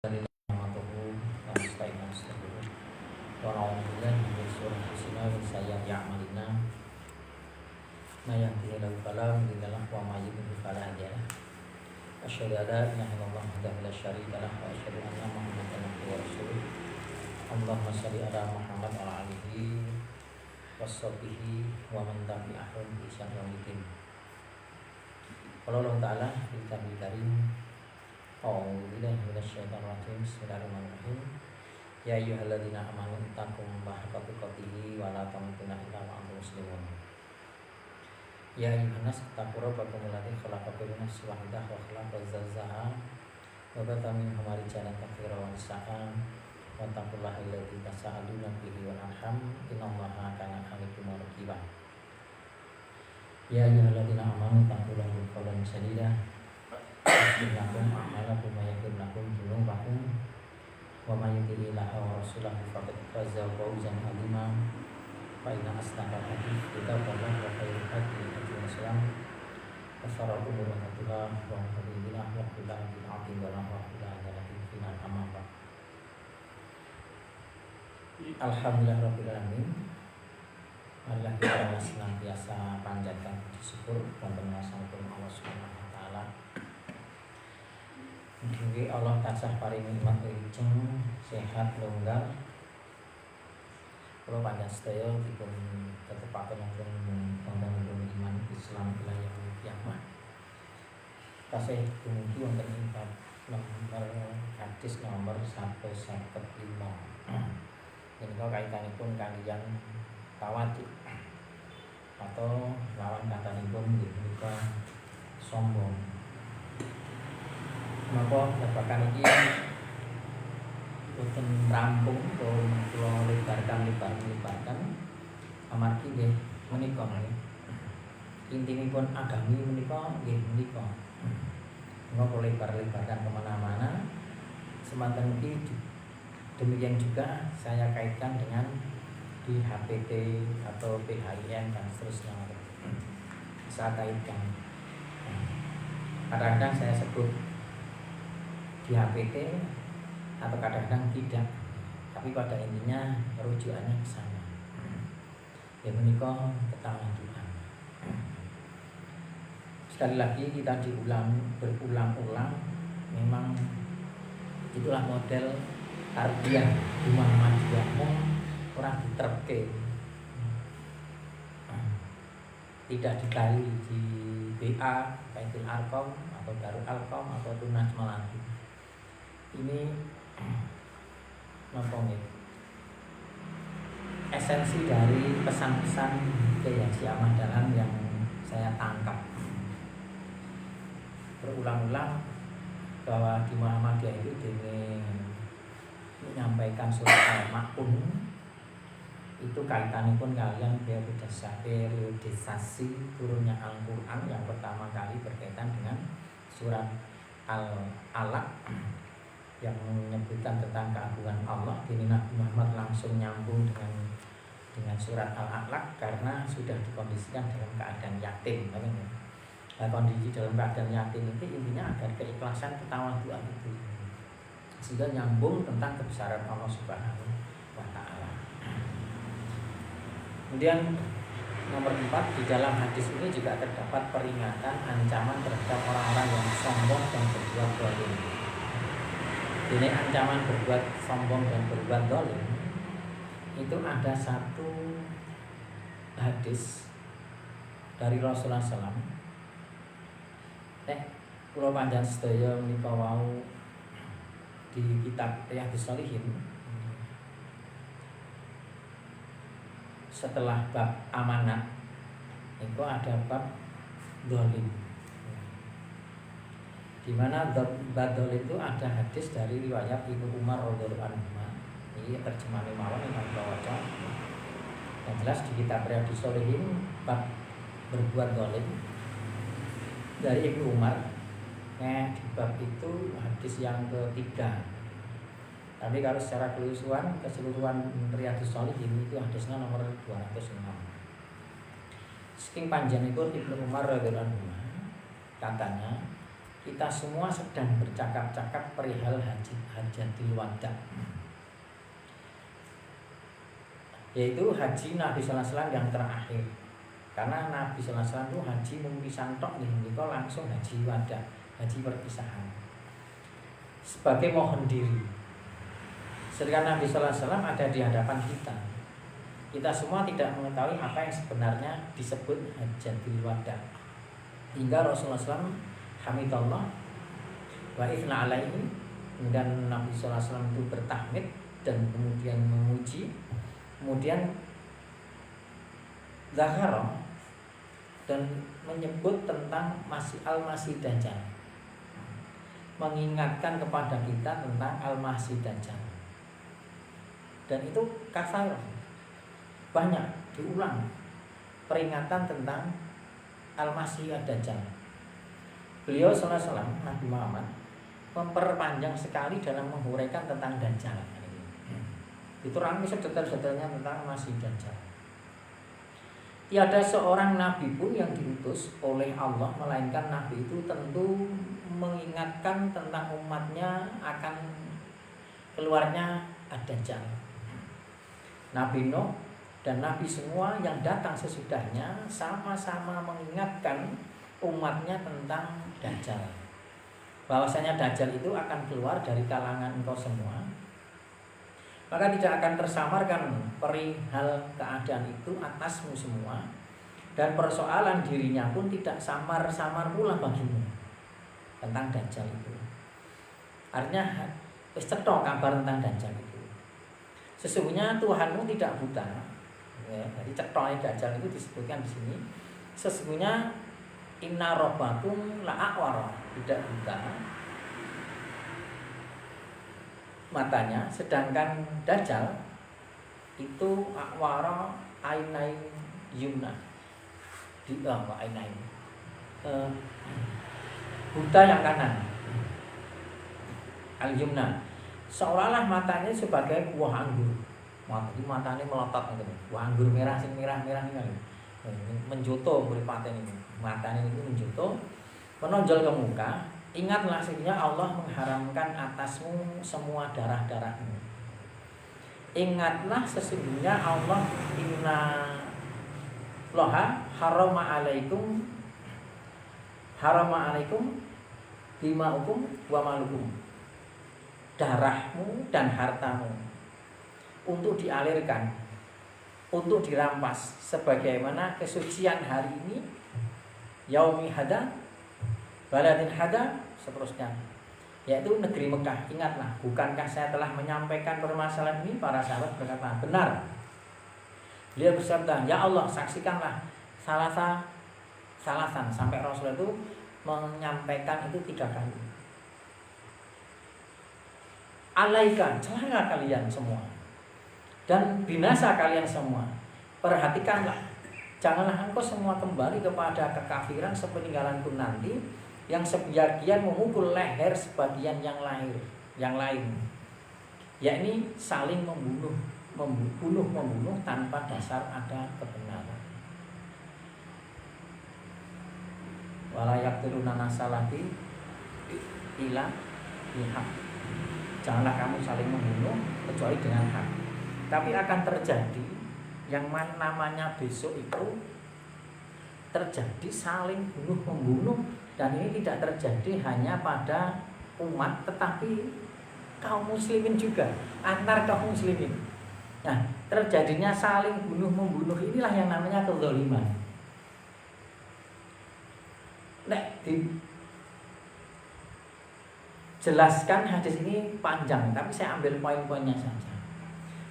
Nahmaduhu wa nasta'inuhu wa nastaghfiruh wa na'udzu billahi min shururi anfusina wa min sayyiati a'malina may yahdihillahu fala mudilla lahu wa may yudlil fala hadiya lahu asyhadu an la ilaha illallah wahdahu la syarika lahu wa asyhadu anna muhammadan abduhu wa rasuluh Allahumma shalli ala Muhammad wa ala alihi washabihi wa man tabi'ahum bi ihsan ila yaumil qala Allah ta'ala fil kitabil karim A'udzubillahi minasyaitonir rajim. Bismillahirrahmanirrahim. Ya ayyuhalladzina amanu taqullaha haqqa tuqatih wa la tamutunna illa wa antum muslimun. Ya ayyuhan nas taqu rabbakum alladzi khalaqakum min nafsin wahidah wa khalaqa zawjaha wa batha minhuma rijalan katsiran wa nisaa'a wa taqullaha alladzi tasaaluna bihi wal arham innallaha kana 'alaykum raqiba. Ya ayyuhalladzina amanu taqullaha qawlan sadida Bismillahirrahmanirrahim. A'malakum wa yaghfir lakum dzunubakum wa may yuti'illaha wa rasulahu faqad faza fawzan 'azima. Fa inna asdaqal hadits kitabullah wa khairul hadi hadi Rasulullah wa syarrul umuri muhdatsaatuhah wa kullu bid'atin wa kullu bid'atin dhalalah wa kullu dhalalatin finnar. Amma ba'd. Alhamdulillahirabbil alamin. Marilah kita senantiasa panjatkan puji syukur dan bersyukur Allah Subhanahu wa taala. Mugi Allah tansah paring nikmat wilujeng sehat longgar. Kula panjenengan sedaya dipun tetepaken wonten pembangunan iman Islam ila yaumil qiyamah. Tasih dumugi wonten ing bab nomor hadis nomor 155. Menika kaitanipun kaliyan tawadhu atau lawan katanipun nggih menika sombong. Maka babakan iki boten rampung atau kula lebarkan amargi nggih menika nggih intinipun agami menika nggih menika. Mengapa lebar-lebarkan kemana-mana semanten iki demikian juga saya kaitkan dengan di HPT atau PHIN dan seterusnya saya kaitkan. Kadang-kadang saya sebut di HPT atau kadang-kadang tidak, tapi pada intinya rujukannya ke sana. Ya menika ketawaduan. Sekali lagi kita berulang-ulang, memang itulah model tarbiyah di Muhammadiyah orang diterke, tidak digali di BA, Baitul Arqam atau Darul Arqam atau Tunas Melati. Ini nopong esensi dari pesan-pesan Kiai Haji Ahmad Dahlan yang saya tangkap berulang-ulang bahwa di Muhammadiyah itu menyampaikan surat Al-Ma'un itu kaitanipun kalian periodisasi turunnya Al-Quran yang pertama kali berkaitan dengan surat Al-Alaq yang menyebutkan tentang keagungan Allah. Ini Nabi Muhammad langsung nyambung dengan surat Al-Alaq karena sudah dikondisikan dalam keadaan yatim. Nah, kondisi dalam keadaan yatim itu intinya agar keikhlasan ketawaduan itu sehingga nyambung tentang kebesaran Allah Subhanahu wa taala. Kemudian nomor 4, di dalam hadis ini juga terdapat peringatan ancaman terhadap orang-orang yang sombong dan berbuat zalim. Ini ancaman berbuat sombong dan berbuat zalim itu ada satu hadis dari Rasulullah SAW. Kula panjenengan sedaya menika wau di kitab Riyadhus Shalihin setelah bab amanat itu ada bab zalim, di mana bab zalim itu ada hadis dari riwayat Ibnu Umar radhiyallahu anhu. Ini terjemahan mawon yang baca. Yang jelas di kitab Riyadhus Shalihin bab berbuat zalim dari Ibnu Umar. Di bab itu hadis yang ketiga. Tapi kalau secara keseluruhan Riyadhus Shalihin itu hadisnya nomor 206. Saking panjang itu Ibnu Umar radhiyallahu anhu katanya kita semua sedang bercakap-cakap perihal hajatul wada, yaitu haji Nabi sallallahu alaihi wasallam yang terakhir. Karena Nabi sallallahu alaihi wasallam itu haji mungkisan tok nih, langsung haji wada, haji perpisahan, sebagai mohon diri. Sedangkan Nabi sallallahu alaihi wasallam ada di hadapan kita. Kita semua tidak mengetahui apa yang sebenarnya disebut hajatul wada. Hingga Rasulullah SAW hamidallah wa ifna alaihi, dan Nabi sallallahu alaihi wasallam itu bertahmid dan kemudian memuji, kemudian zakara dan menyebut tentang Al-Masih Dajjal, mengingatkan kepada kita tentang Al-Masih Dajjal. Dan itu kafair, banyak diulang peringatan tentang Al-Masih Dajjal. Beliau sallallahu alaihi wasallam, Nabi Muhammad, memperpanjang sekali dalam menguraikan tentang Dajjal. Itu rangkai sedetail-detailnya tentang Masih Dajjal. Tiada seorang nabi pun yang diutus oleh Allah, melainkan nabi itu tentu mengingatkan tentang umatnya akan keluarnya Ad-Dajjal. Nabi Nuh dan nabi semua yang datang sesudahnya sama-sama mengingatkan umatnya tentang Dajjal, bahwasanya Dajjal itu akan keluar dari kalangan engkau semua. Maka tidak akan tersamarkan perihal keadaan itu atasmu semua, dan persoalan dirinya pun tidak samar-samar pula bagimu tentang Dajjal itu. Artinya wis cetha kabar tentang Dajjal itu. Sesungguhnya Tuhanmu tidak buta. Ya, jadi cetha Dajjal itu disebutkan di sini. Sesungguhnya inna rabbakum la'awara, tidak buta matanya, sedangkan Dajjal itu akwara ainain yumna, di ainain buta yang kanan, al yumna, seolah-olah matanya sebagai buah anggur. Matanya melotot gitu, buah anggur merah, sing merah-merah ini menjoto mripate ini, matanya itu menjoto menonjol ke muka. Ingatlah sesungguhnya Allah mengharamkan atasmu semua darah-darahmu. Ingatlah sesungguhnya Allah inna loha harama alaikum dima'ukum wa malukum, darahmu dan hartamu untuk dialirkan, untuk dirampas, sebagaimana kesucian hari ini, yaumi hada baladin hada, seterusnya, yaitu negeri Mekah. Ingatlah, bukankah saya telah menyampaikan permasalahan ini? Para sahabat berkata, benar. Beliau bersabda, ya Allah, saksikanlah salasan, sampai Rasul itu menyampaikan itu 3 kali. Alaika, celaka kalian semua, dan binasa kalian semua. Perhatikanlah, janganlah engkau semua kembali kepada kekafiran sepeninggalanku nanti, yang sebagian memukul leher sebagian yang lain, yakni saling membunuh tanpa dasar ada kebenaran. Wala yaqtuluna nasalati ila bihaq, janganlah kamu saling membunuh kecuali dengan hak. Tapi akan terjadi yang namanya besok itu terjadi saling bunuh-membunuh. Dan ini tidak terjadi hanya pada umat, tetapi kaum muslimin juga, antar kaum muslimin. Nah, terjadinya saling bunuh-membunuh inilah yang namanya kezaliman. Jelaskan hadis ini panjang, tapi saya ambil poin-poinnya saja.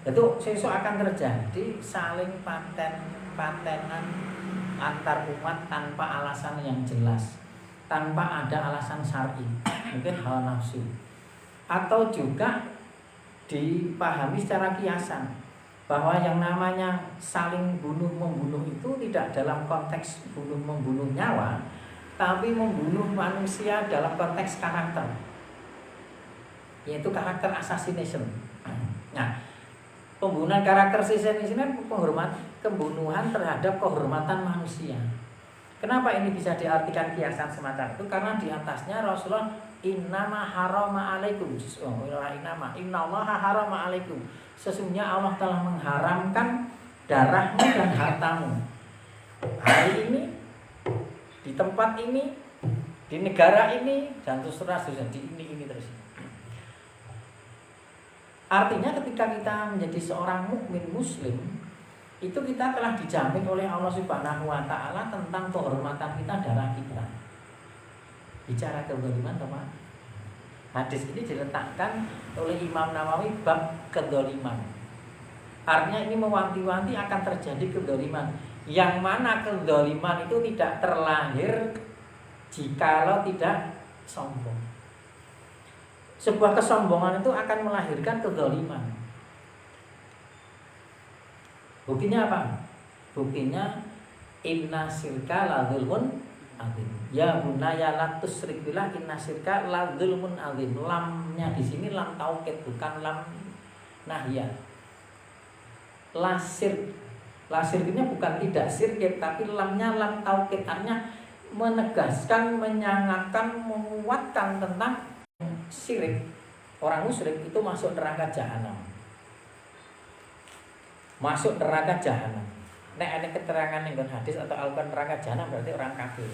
Itu sesuk akan terjadi saling patenan antar umat tanpa alasan yang jelas, tanpa ada alasan syar'i, mungkin hawa nafsu, atau juga dipahami secara kiasan bahwa yang namanya saling bunuh-membunuh itu tidak dalam konteks bunuh-membunuh nyawa, tapi membunuh manusia dalam konteks karakter, yaitu karakter assassination. Nah, pembunuhan karakter assassination pembunuhan terhadap kehormatan manusia. Kenapa ini bisa diartikan kiasan semacam itu? Karena di atasnya Rasulullah innama harama alaikum. Innallaha harama alaikum. Sesungguhnya Allah telah mengharamkan darahmu dan hartamu. Hari ini, di tempat ini, di negara ini, dan terus di ini terus. Artinya ketika kita menjadi seorang mukmin muslim, itu kita telah dijamin oleh Allah Subhanahu wa taala tentang kehormatan kita, darah kita. Bicara kezaliman, teman. Hadis ini diletakkan oleh Imam Nawawi bab kezaliman. Artinya ini mewanti-wanti akan terjadi kezaliman. Yang mana kezaliman itu tidak terlahir jikalau tidak sombong. Sebuah kesombongan itu akan melahirkan kezaliman. Buktinya apa? Buktinya inna syirka la dzulmun adzim. Ya bunaya la tusyrik billah inna syirka la dzulmun adzim. Lamnya di sini lam taukid, bukan lam nahiyah. Lasirnya bukan tidak sirkit, tapi lamnya lam taukid, artinya menegaskan, menyangatkan, menguatkan tentang syirik. Orang musyrik itu masuk neraka jahanam. Masuk neraka jahanam. Nek ada keterangan yang hadis atau Al-Quran neraka jahanam berarti orang kafir.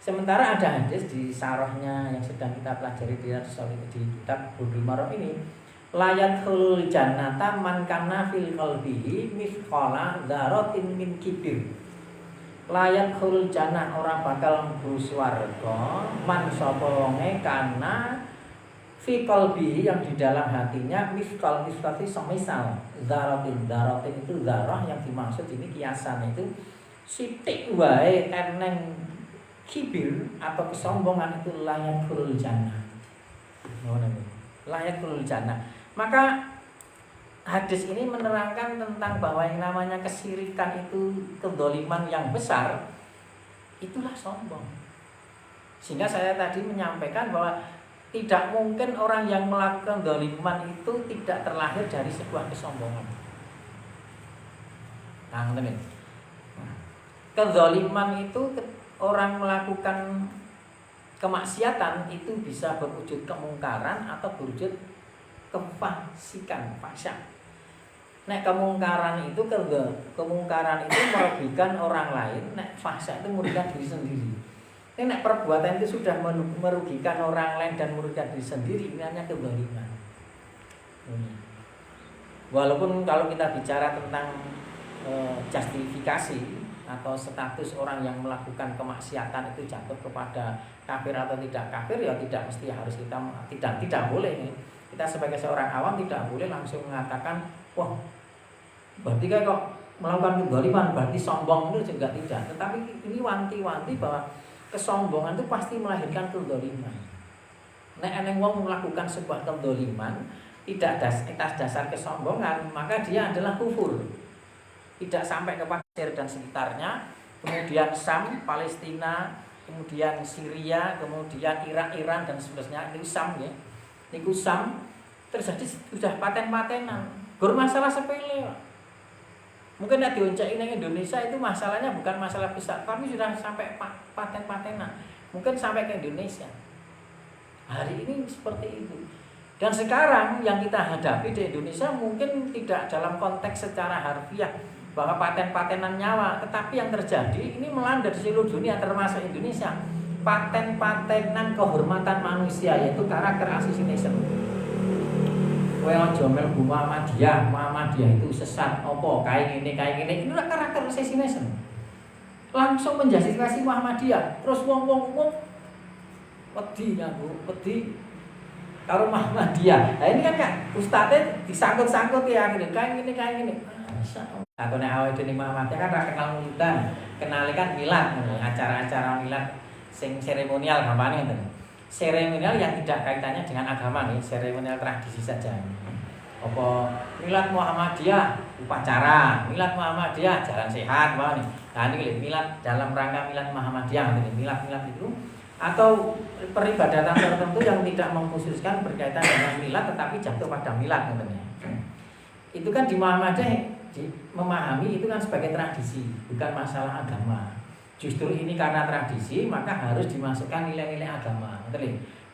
Sementara ada hadis di sarahnya yang sedang kita pelajari di kitab Bulughul Maram ini, layat khulul jannata man kana fil qalbihi mithqala dzarratin min kibir. Layat khulul jannah orang bakal mlebu swarga man sapa wonge kana fi qalbihi yang di dalam hatinya mithqal semisal dzarratin itu dzarrah yang dimaksud ini kiasan itu sithik wae eneng kibir atau kesombongan itu layat khulul jannah. Layat khulul jannah. Maka hadis ini menerangkan tentang bahwa yang namanya kesyirikan itu kedzaliman yang besar, itulah sombong. Sehingga saya tadi menyampaikan bahwa tidak mungkin orang yang melakukan dzaliman itu tidak terlahir dari sebuah kesombongan. Nah, teman-teman. Kedzaliman itu orang melakukan kemaksiatan itu bisa berwujud kemungkaran atau berwujud kefasikan, fasya. Nek kemungkaran itu merugikan orang lain, nek fasya itu merugikan diri sendiri. Nek perbuatan itu sudah merugikan orang lain dan merugikan diri sendiri, ini hanya kezaliman. Walaupun kalau kita bicara tentang justifikasi atau status orang yang melakukan kemaksiatan itu jatuh kepada kafir atau tidak kafir, ya tidak mesti harus kita tidak boleh. Kita sebagai seorang awam tidak boleh langsung mengatakan, wah, berarti kan kok melakukan kezaliman berarti sombong, itu juga tidak. Tetapi ini wanti-wanti bahwa kesombongan itu pasti melahirkan kezaliman. Nek eneng wong melakukan sebuah kezaliman tidak atas dasar kesombongan, maka dia adalah kufur. Tidak sampai ke Mesir dan sekitarnya, kemudian Sam, Palestina, kemudian Syria, kemudian Irak, Iran dan seterusnya. Itu Sam ya. Niku Sam terjadi sudah paten-patenan. Gur masalah sepele. Mungkin nek dionceki ning Indonesia itu masalahnya bukan masalah besar, tapi sudah sampai paten-patenan. Mungkin sampai ke Indonesia. Hari ini seperti itu. Dan sekarang yang kita hadapi di Indonesia mungkin tidak dalam konteks secara harfiah bahwa paten-patenan nyawa, tetapi yang terjadi ini melanda di seluruh dunia termasuk Indonesia. Paten-patenan kehormatan manusia, yaitu karakter assassination. Kowe aja mlebu Muhammadiyah itu sesat apa kae ngene. Inilah karakter assassination. Langsung menjustifikasi Muhammadiyah. Terus wong wedi karo Muhammadiyah. Nah ini kan ustadze disangkut-sangkut ya ngene kae ngene. Atau nek awake dhewe Muhammadiyah kan ra kenal mulidan, kenali kan milad, acara-acara milad sing seremonial gampane ngoten. Seremonial yang tidak kaitannya dengan agama nih, seremonial tradisi saja. Apa milad Muhammadiyah upacara, milad Muhammadiyah jalan sehat, wah nih. Nah ini milad dalam rangka milad Muhammadiyah, milad itu atau peribadatan tertentu yang tidak mengkhususkan berkaitan dengan milad tetapi jatuh pada milad ngoten. Itu kan di Muhammadiyah memahami itu kan sebagai tradisi, bukan masalah agama. Justru ini karena tradisi maka harus dimasukkan nilai-nilai agama.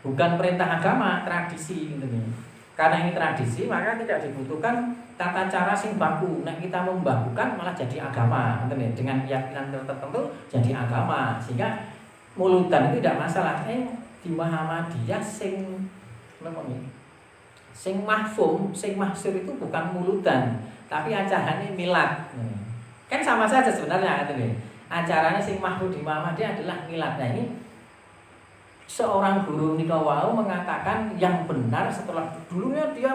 Bukan perintah agama, tradisi gitu nih. Karena ini tradisi maka tidak dibutuhkan tata cara sing baku. Nah kita membakukan malah jadi agama, gitu nih. Dengan keyakinan tertentu jadi agama. Sehingga mulutan itu tidak masalah. Di Muhammadiyah sing mahfum, sing mahsur itu bukan mulutan, tapi acaranya milad. Kan sama saja sebenarnya gitu nih. Acaranya sing mahfum di Muhammadiyah adalah milad. Nah ini seorang guru nikawau mengatakan yang benar setelah dulunya dia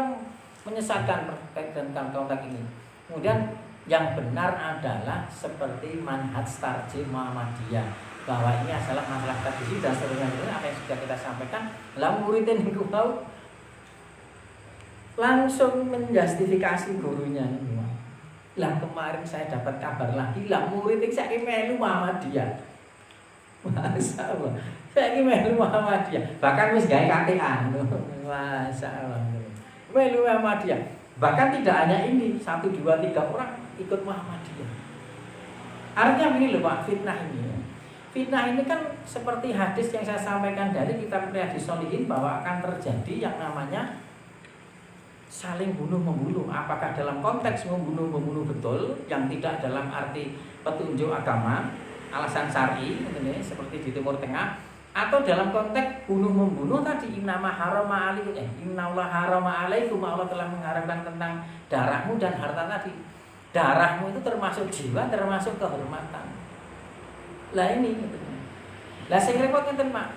menyesatkan terkait dengan konteks ini. Kemudian yang benar adalah seperti manhaj tarjih Muhammadiyah, bahwa ini adalah masalah tradisi dan seterusnya. Apa yang sudah kita sampaikan, lah muridnya nikawau langsung menjustifikasi gurunya. Lah kemarin saya dapat kabar lagi, lah murid yang saya melu Muhammadiyah. Masalah. Saya melu Muhammadiyah. Bahkan wis gawe KTA. Masalah. Melu Muhammadiyah. Bahkan tidak hanya ini, 1, 2, 3 orang ikut Muhammadiyah. Artinya ini loh Pak, fitnah ini. Fitnah ini kan seperti hadis yang saya sampaikan dari kitab Riyadhus Shalihin bahwa akan terjadi yang namanya saling bunuh-membunuh. Apakah dalam konteks membunuh-membunuh betul yang tidak dalam arti petunjuk agama, alasan syar'i seperti di Timur Tengah, atau dalam konteks bunuh-membunuh tadi innama harama alaikum innallaha harama alaikum, Allah telah mengharamkan tentang darahmu dan harta tadi. Darahmu itu termasuk jiwa, termasuk kehormatan. Lah ini lah sing repot ngeten Pak.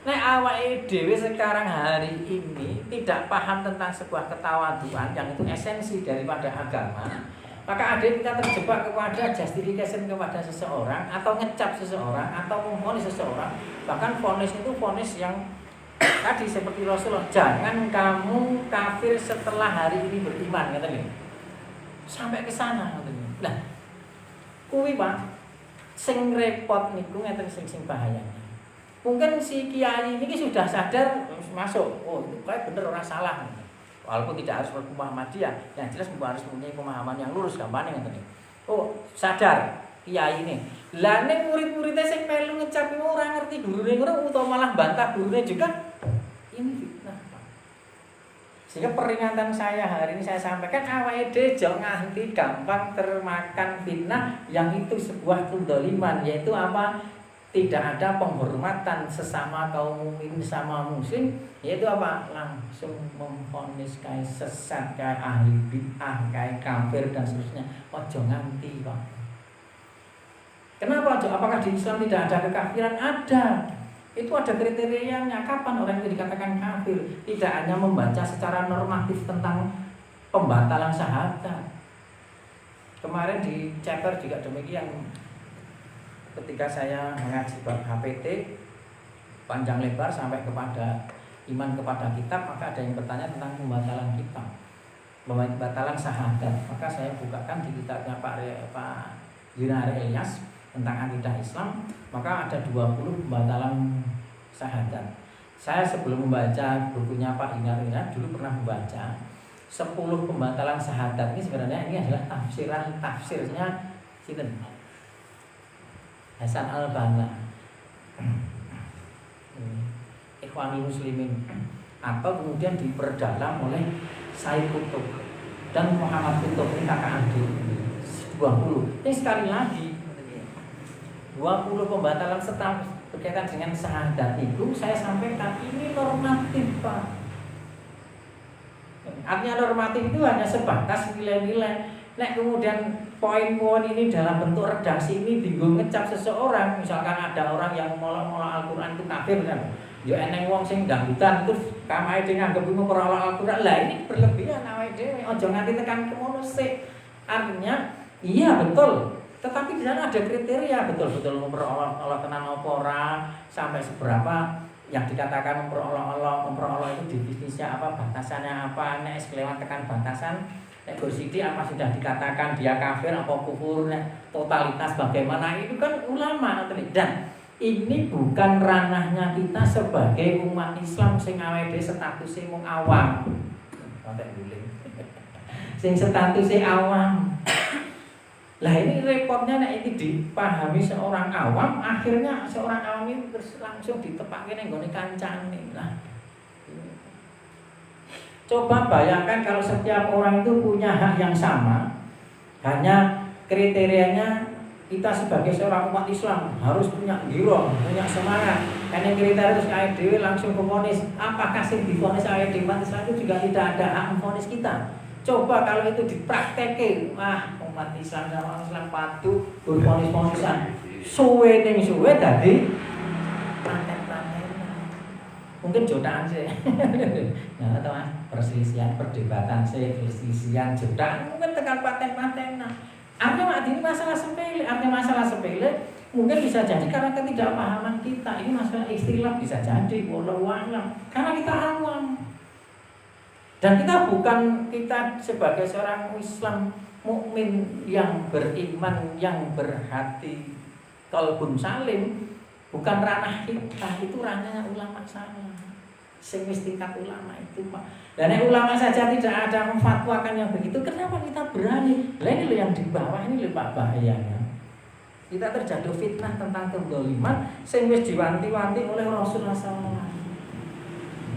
Nek awake dhewe sekarang hari ini tidak paham tentang sebuah ketawaduan yang itu esensi daripada agama, maka ada kita terjebak kepada justification kepada seseorang atau ngecap seseorang atau memvonis seseorang. Bahkan vonis itu vonis yang tadi seperti Rasulullah, jangan kamu kafir setelah hari ini beriman, katanya. Sampai ke sana, katanya. Lah, kuwi Pak, sing repot niku ngeten sing bahayanya. Mungkin si kiai ini sudah sadar masuk, oh itu kayak bener orang salah. Walaupun tidak harus berhukum Muhammadiyah, yang jelas harus mempunyai pemahaman yang lurus, gampang nih. Oh sadar kiai ini. Lah nek murid-muridnya sing melu ngecap ora ngerti gurune ngono utawa malah bantah gurune juga, ini fitnah. Sehingga peringatan saya hari ini saya sampaikan awake dhewe aja nganti gampang termakan fitnah yang itu sebuah kedzaliman, yaitu apa? Tidak ada penghormatan sesama kaum mukmin sama muslim, yaitu apa? Langsung memvonis kayak sesat, kayak ahli bid'ah, kayak kafir dan seterusnya. Ojo nganti Pak. Kenapa ojo? Apakah di Islam tidak ada kekafiran? Ada. Itu ada kriterianya. Kapan orang itu dikatakan kafir? Tidak hanya membaca secara normatif tentang pembatalan syahadat. Kemarin di chapter juga demikian. Ketika saya mengaji bab HPT panjang lebar sampai kepada iman kepada kitab, maka ada yang bertanya tentang pembatalan kitab, pembatalan syahadat. Maka saya bukakan di kitabnya Pak Yunari Ilyas tentang akidah Islam, maka ada 20 pembatalan syahadat. Saya sebelum membaca bukunya Pak Yunari Ilyas dulu pernah membaca 10 pembatalan syahadat. Ini sebenarnya ini adalah tafsirnya sinten? Hasan al-Banna, Ikhwanul Muslimin, atau kemudian diperdalam oleh Said Qutb dan Muhammad Qutb, ini kakak adik. 20. Ini sekali lagi 20 pembatalan setahun berkaitan dengan syahadat itu saya sampaikan ini normatif Pak. Artinya normatif itu hanya sebatas nilai-nilai. Nek kemudian poin-poin ini dalam bentuk redaksi ini bingung ngecap seseorang, misalkan ada orang yang molok-molok Al-Quran itu kafir kan, ya eneng wong sing dangdutan terus kamae dhewe nganggep iku ora Al-Quran. Lah ini berlebihan awake dhewe, aja nganti tekan kemono sik. Artinya iya betul, tetapi di sana ada kriteria betul-betul memperolok tenan apa ora, sampai seberapa yang dikatakan memperolok itu definisinya apa, batasannya apa, nek kelewat tekan batasan. Nek Gosidi apa sudah dikatakan dia kafir apa kufur, totalitas bagaimana, itu kan ulama. Dan ini bukan ranahnya kita sebagai umat Islam sing awake statusé mung awam. Sing statusé awam. Lah ini repotnya nek iki dipahami seorang awam, akhirnya seorang awam ini terus langsung ditepake ning gone kancane. Lah coba bayangkan kalau setiap orang itu punya hak yang sama, hanya kriterianya kita sebagai seorang umat Islam harus punya giro, punya semangat. Karena kriteria terus kayak dewi langsung memvonis. Apakah sih divonis ayat di umat Islam itu juga tidak ada hak memvonis kita? Coba kalau itu dipraktekin, umat Islam dan orang Islam patuh bervonis-vonisan, suwe tadi planten-planten. Mungkin jodohan sih. Nah, teman, perselisihan, perdebatan sih, perselisihan, jodohan mungkin tekan paten-paten. Artinya ini masalah sepele, mungkin bisa jadi karena ketidakpahaman kita. Ini masalah istilah bisa jadi, wallahu a'lam. Karena kita awam. Dan kita sebagai seorang Islam mukmin yang beriman, yang berhati qalbun salim, bukan ranah kita, itu ranahnya ulama sana. Sing wis tingkat ulama itu, Pak. Dan ulama saja tidak ada memfatwakan yang begitu, kenapa kita berani? Lah ini loh yang di bawah ini loh Pak bahayanya. Kita terjatuh fitnah tentang kedzaliman sing wis diwanti-wanti oleh Rasulullah SAW.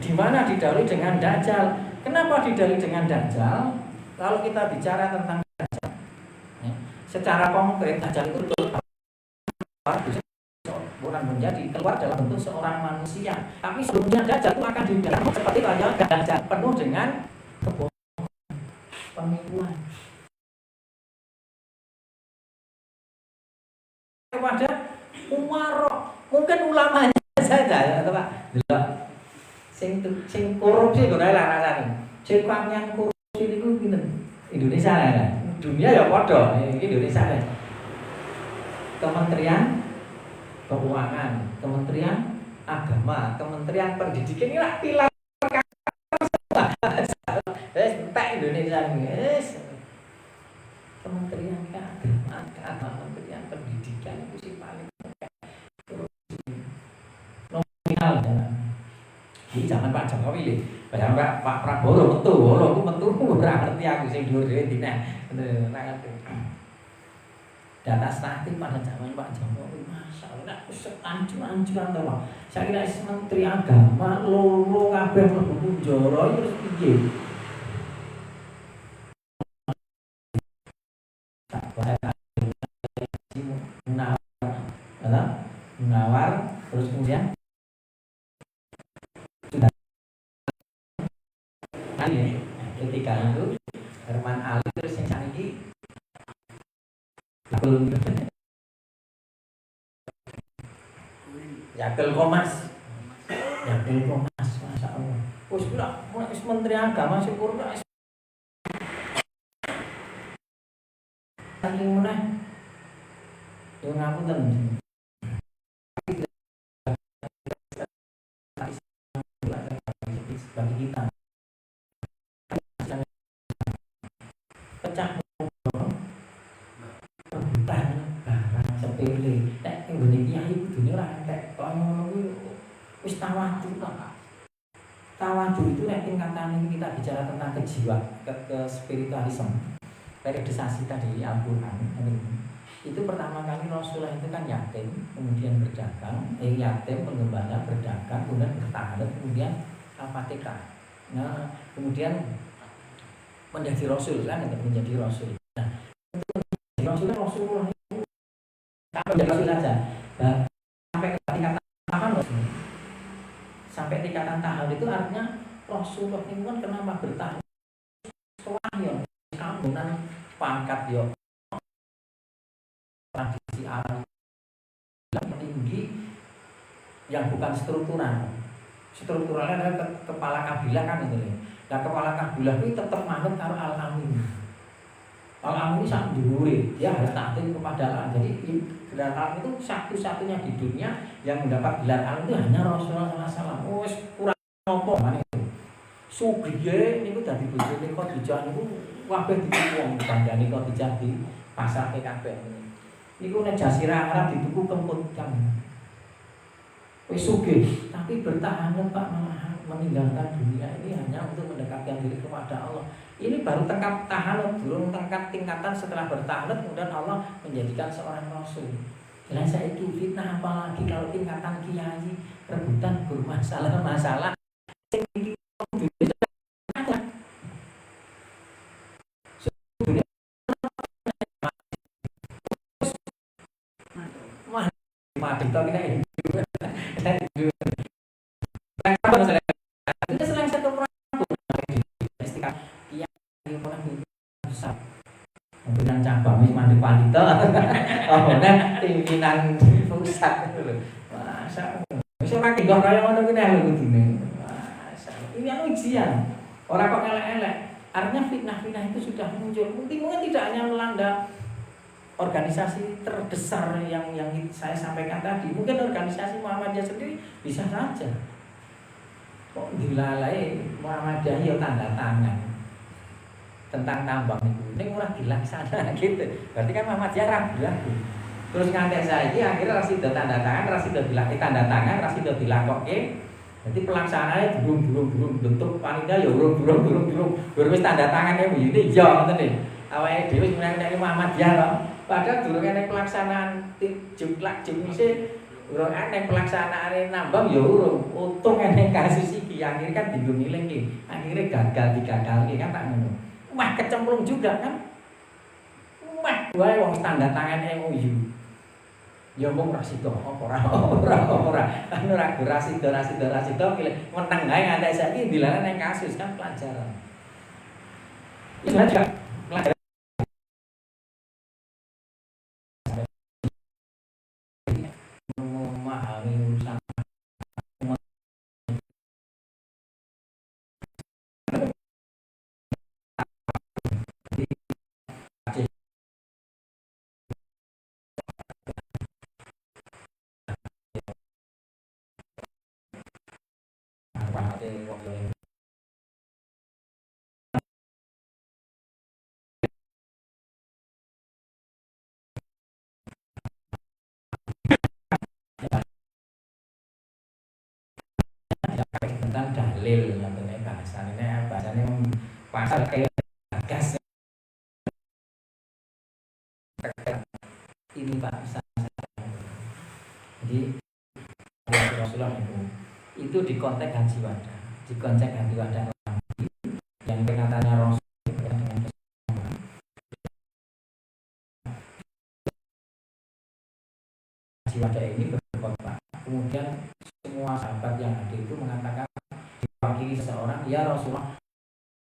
Di mana didahului dengan Dajjal. Kenapa didahului dengan Dajjal? Kalau kita bicara tentang Dajjal, ya, secara konkret Dajjal itu bukan menjadi keluar dalam bentuk seorang manusia, tapi sebelumnya Dajjal itu akan didalam seperti kayak Dajjal, penuh dengan kebohongan, penipuan. Kepada umarok, mungkin ulamanya saja, ya Pak. Sing korupsi kok ora rasane. Sing pamyan korupsi niku pinten? Indonesia ya. Dunia ya padha, iki Indonesia ya. Kementerian Keuangan, Kementerian Agama, Kementerian Pendidikan ini lah pilar entek Indonesia ini. Kementerian Agama, Kementerian Pendidikan itu sih paling nominal ya. Jadi jangan Pak Jokowi lho. Bayang Pak Prabowo metu ora ngerti aku sing dhuwur dhewe dina. Ora ngerti. Data statistik pada zaman Pak Jokowi masyaallah ancur-ancuran to, Pak. Saya kira Menteri Agama loro kabeh mlebu penjara terus piye? Menawar terus kemudian sudah ketika itu Herman Ali terus yang saniki Yakil Komas Masya Allah. Wis kira Menteri Agama syukur kok saking meneh yo ngapunten bagi kita pecah rebutan barang sepele nek nggone kiai kudune ora entek kok ngono kuwi wis tawadu kok. Tawadu itu nek tingkatan kita bicara tentang kejiwaan ke spiritualisme periodisasi tadi Al-Quran itu pertama kali Rasulullah itu kan yatim kemudian berdagang yatim pengembala berdagang kemudian bertahan kemudian al-fatihah. Nah kemudian menjadi Rasul kan untuk menjadi Rasul. Nah untuk menjadi Rasul Rasulullah itu tak menjadi Rasul saja sampai ke tingkatan tahun sampai tingkatan tahun itu artinya Rasulullah itu kan kenapa bertahan setelah ya kambunan pangkat yo tradisi Arab tinggi yang bukan strukturalnya adalah kepala kabilah kan itu ya. Nah kepala kabilah itu tetap manut karo al-amin. Al-amin ini sangat dhuwure, dia harus taat kepada Allah. Jadi gelar alim itu satu-satunya di dunia yang mendapat gelar alim itu hanya Rasulullah SAW. Oh, kurang nopo mana itu? Sugih niku dadi bojone Khadijah niku kabeh dituku wong bandane Khadijah di pasar PKB. Niku nek jasirah Arab dituku kemput kan. Wis sugih, tapi bertahan Pak malah meninggalkan dunia ini hanya untuk mendekatkan diri kepada Allah. Ini baru tahanut, belum tingkatan setelah bertahanut kemudian Allah menjadikan seorang rasul. Lah saiki fitnah apalagi kalau tingkatan kiai rebutan bermasalah-masalah sing iki mati to kita ini. Itu selain satu istiqamah kiai orang besar. Pimpinan cabang wis mandek wanita. Oh, nah pimpinan pusat itu lho. Masa wis ora kenggo kaya ngono kuwi lho kudune. Masa ini ujian. Ora kok elek-elek. Artinya fitnah-fitnah itu sudah muncul. Mungkin tidak hanya melanda organisasi terbesar yang saya sampaikan tadi, mungkin organisasi Muhammadiyah sendiri bisa saja. Kok dilalai Muhammadiyah ya tanda tangan tentang tambang itu, ini ora dilaksana gitu. Berarti kan Muhammadiyah ragu-ragu. Terus ngantek saiki akhirnya rasido tanda tangan, rasido dilakukan tanda tangan, rasido dilakoke. Jadi pelaksanaannya durung bentuk panitia ya durung wis tanda tangannya begini ya ngoten nggih. Awake dhewe sebenarnya Muhammadiyah loh. Padahal durung ana pelaksanaan juklak jumise, durung ana pelaksanaan nambang ya urung. Untung ana kasus iki akhirnya kan dienggo ngiling akhirnya gagal digagalke kan tak ngono. Wah kecemplung juga kan. Wah wae wong tanda tangan MOU. Ya mung rasido apa ora. Anu rasido meneng ae ngantek saiki dilarang nang kasus kan pelajaran. Itu aja pelajaran. Memahami urusan tentang dalil atau bahasanya pasal kayak gas ini Pak jadi Rasulullah itu di konteks haji wada yang pengatannya Rasul haji wada ini berkhotbah, kemudian semua sahabat yang ada itu mengatakan diwakili seseorang, ya Rasulullah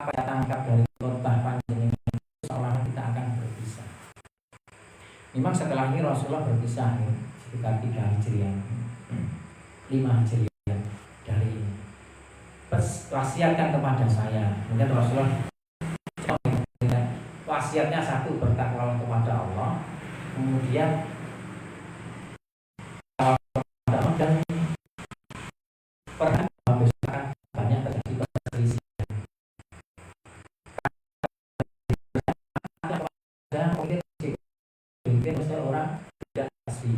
apa yang tangkap dari khotbah panjenengan seolah kita akan berpisah. Memang setelah ini Rasulullah berpisah sekitar 3 Hijriah 5 Hijriah dari ini. Wasiatkan kepada saya. Kemudian Rasulullah wasiatnya satu, bertakwalah kepada Allah, kemudian dan pernah membesarkan banyak terjadi perselisihan. Dan mungkin seorang tidak asli.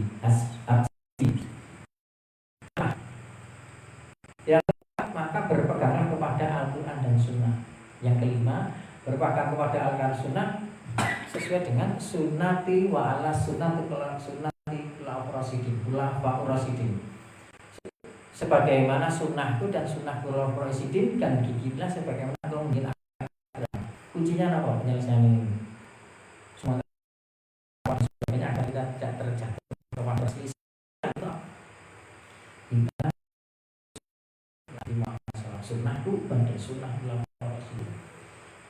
Yang keempat, maka berpeganglah kepada Al-Quran dan Sunnah. Yang kelima, berpegang kepada Al-Quran dan Sunnah sesuai dengan sunnati wa ala sunnati Rasidin. Sebagaimana sunnahku dan sunnah Khulafaur Rasidin, dan gigitlah sebagaimana kemudian kuncinya apa penyelesaian ini? Semua sebagainya agar kita tidak terjatuh kepada perselisihan. Kita sunnahku dan sunnah Khulafaur Rasidin.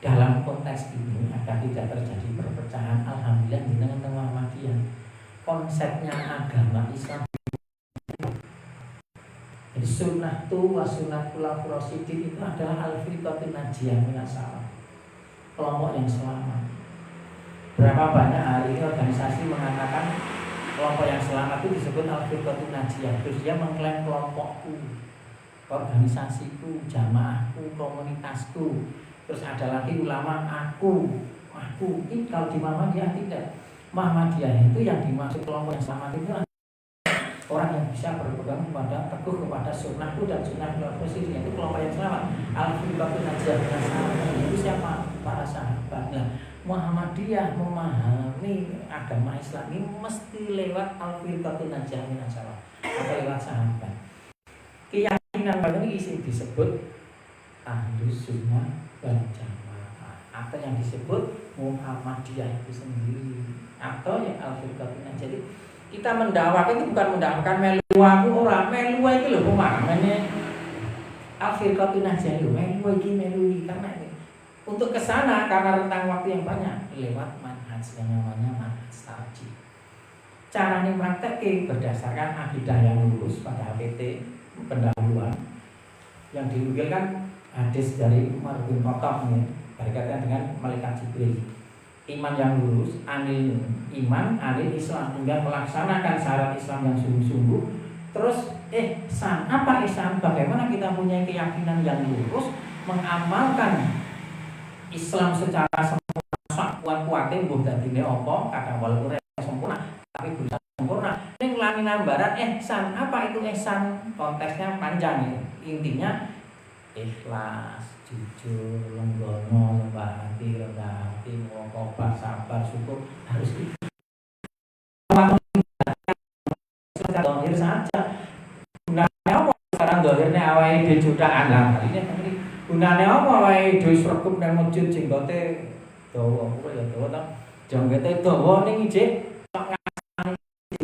Dalam konteks ini agar tidak terjadi perpecahan, alhamdulillah dengan Muhammadiyah konsepnya agama Islam. Jadi sunnah tu wa sunnah Khulafaur Rasidin itu adalah al-firqatun najiyah minas salaf, kelompok yang selamat. Berapa banyak hari ini organisasi mengatakan kelompok yang selamat itu disebut al-firqatun najiyah. Terus dia mengklaim kelompokku, organisasiku, jamaahku, komunitasku. Terus ada lagi ulama aku. Ini kalau di Muhammadiyah tidak. Muhammadiyah itu yang dimaksud kelompok yang selamat itu orang yang bisa berpegang kepada teguh kepada sunnahku dan sunnah Rasulullah, itu kelompok yang selamat. Al-firqatun najiyah minas salaf itu siapa? Muhammadiyah memahami agama Islam ini mesti lewat al-firqatun najiyah minas salaf atau lewat sahabat. Keyakinan pada ini disebut Ahlus Sunnah wal Jamaah atau yang disebut Muhammadiyah itu sendiri atau yang al-firqatun najiyah. Jadi kita mendakwakan itu bukan mendakwakan melu aku ora, melu iki lho pemahamannya al-firqatun najiyah lho, melu iki karena ini untuk kesana karena rentang waktu yang banyak lewat manhaj yang namanya manhaj salafiyah. Caranya praktek berdasarkan akidah yang lurus pada HPT pendahuluan yang dinukilkan hadis dari Umar bin Khattab berkaitan dengan malaikat Jibril. Iman yang lurus, anil iman, anil Islam, hingga melaksanakan syarat Islam yang sungguh-sungguh. Terus ihsan, apa ihsan? Bagaimana kita punya keyakinan yang lurus, mengamalkan Islam secara sempurna, kuat-kuatin mbuh dadine apa, kadang walaupun sempurna, tapi berusaha sempurna. Ning laminan barat ihsan, apa itu ihsan? Konteksnya panjang ya. Intinya ikhlas, jujur, lenggono, lembah hati, rendah hati, muraqabah, sabar, syukur, harus itu. Dohir saja. Gunanya apa? Sekarang dohirnya awalnya dijutaan lah. Ini gunane apa wae dhewe sregep nang masjid jenggote dawa kok ya dawa ta jenggote dawa ning ijik tok ngasani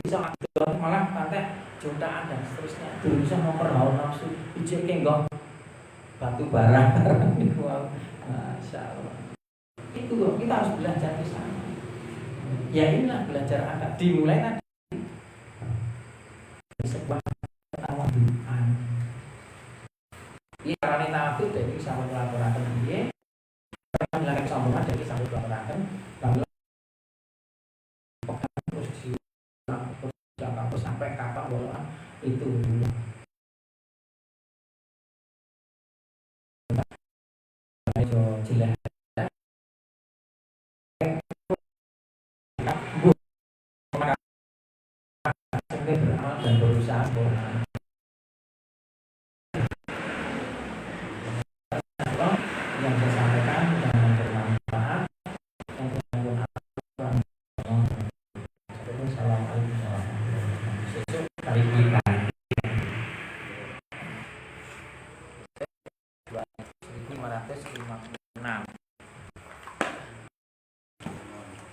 bisa ngadu malah kate jutaan dan seterusnya bisa memperhaul nafsu ijik kenggong batu bara niku masyaallah itu loh kita harus belajar di sana ya inilah belajar agak dimulai tadi sebuah tawaduan. Ini karena nafsu jadi sampai melaporkan dia, melakukan sambungan jadi sampai melaporkan, lalu terus kampus sampai kapan bola itu dulu. Itu jelas. Beramal dan berusaha yang saya sampaikan jangan bermanfaat yang bermanfaat Assalamualaikum warahmatullahi wabarakatuh. Kali kita 1556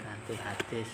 ganti hadis.